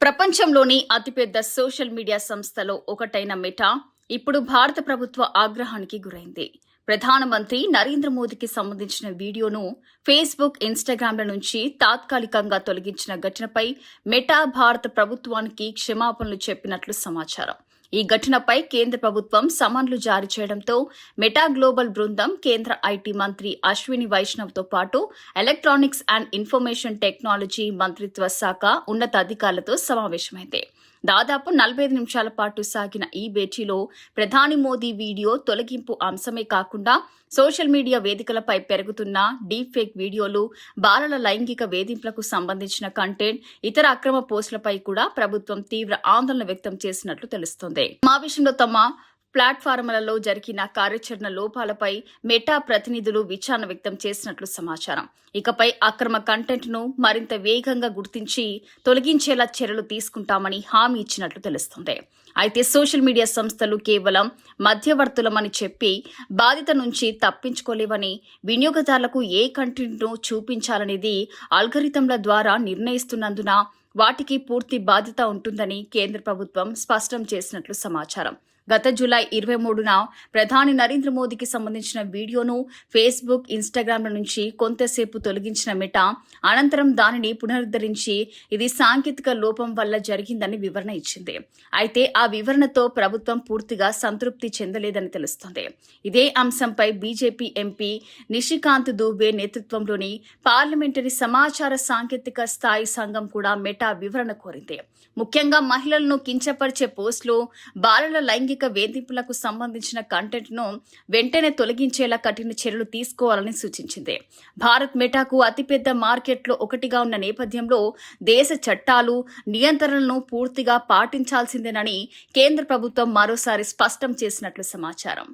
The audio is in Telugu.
ప్రపంచంలోని అతిపెద్ద సోషల్ మీడియా సంస్థలో ఒకటైన మెటా ఇప్పుడు భారత ప్రభుత్వ ఆగ్రహానికి గురైంది. ప్రధానమంత్రి నరేంద్ర మోదీకి సంబంధించిన వీడియోను ఫేస్బుక్, ఇన్స్టాగ్రామ్ల నుంచి తాత్కాలికంగా తొలగించిన ఘటనపై మెటా భారత ప్రభుత్వానికి క్షమాపణలు చెప్పినట్లు సమాచారం. ఈ ఘటనపై కేంద్ర ప్రభుత్వం సమన్లు జారీ చేయడంతో మెటా గ్లోబల్ బృందం కేంద్ర ఐటీ మంత్రి అశ్విని వైష్ణవ్తో పాటు ఎలక్ట్రానిక్స్ అండ్ ఇన్ఫర్మేషన్ టెక్నాలజీ మంత్రిత్వ శాఖ ఉన్నతాధికారులతో సమావేశమైంది. దాదాపు 45 నిమిషాల పాటు సాగిన ఈ భేటీలో ప్రధాని మోదీ వీడియో తొలగింపు అంశమే కాకుండా సోషల్ మీడియా వేదికలపై పెరుగుతున్న డీప్ ఫేక్ వీడియోలు, బాలల లైంగిక వేధింపులకు సంబంధించిన కంటెంట్, ఇతర అక్రమ పోస్టులపై కూడా ప్రభుత్వం తీవ్ర ఆందోళన వ్యక్తం చేసినట్లు తెలుస్తోంది. సమావేశంలో తమ ప్లాట్ఫారంలలో జరిగిన కార్యాచరణ లోపాలపై మెటా ప్రతినిధులు విచారణ వ్యక్తం చేసినట్లు సమాచారం. ఇకపై అక్రమ కంటెంట్ను మరింత వేగంగా గుర్తించి తొలగించేలా చర్యలు తీసుకుంటామని హామీ ఇచ్చినట్లు తెలుస్తోంది. అయితే సోషల్ మీడియా సంస్థలు కేవలం మధ్యవర్తులమని చెప్పి బాధ్యత నుంచి తప్పించుకోలేవని, వినియోగదారులకు ఏ కంటెంట్ను చూపించాలనేది అల్గరిథంల ద్వారా నిర్ణయిస్తున్నందున వాటికి పూర్తి బాధ్యత ఉంటుందని కేంద్ర ప్రభుత్వం స్పష్టం చేసినట్లు సమాచారం. గత జూలై 23న ప్రధాని నరేంద్ర మోదీకి సంబంధించిన వీడియోను ఫేస్బుక్, ఇన్స్టాగ్రామ్ల నుంచి కొంతసేపు తొలగించిన మెటా అనంతరం దానిని పునరుద్ధరించి ఇది సాంకేతిక లోపం వల్ల జరిగిందని వివరణ ఇచ్చింది. అయితే ఆ వివరణతో ప్రభుత్వం పూర్తిగా సంతృప్తి చెందలేదని తెలుస్తోంది. ఇదే అంశంపై బీజేపీ ఎంపీ నిషికాంత్ దూబే నేతృత్వంలోని పార్లమెంటరీ సమాచార సాంకేతిక స్థాయి సంఘం కూడా మెటా వివరణ కోరింది. ముఖ్యంగా మహిళలను కించపరిచే పోస్టులు, బాలల లైంగిక వేధింపులకు సంబంధించిన కంటెంట్ను వెంటనే తొలగించేలా కఠిన చర్యలు తీసుకోవాలని సూచించింది. భారత్ మెటాకు అతిపెద్ద మార్కెట్లో ఒకటిగా ఉన్న నేపథ్యంలో దేశ చట్టాలు, నియంత్రణలను పూర్తిగా పాటించాల్సిందేనని కేంద్ర ప్రభుత్వం మరోసారి స్పష్టం చేసినట్లు సమాచారం.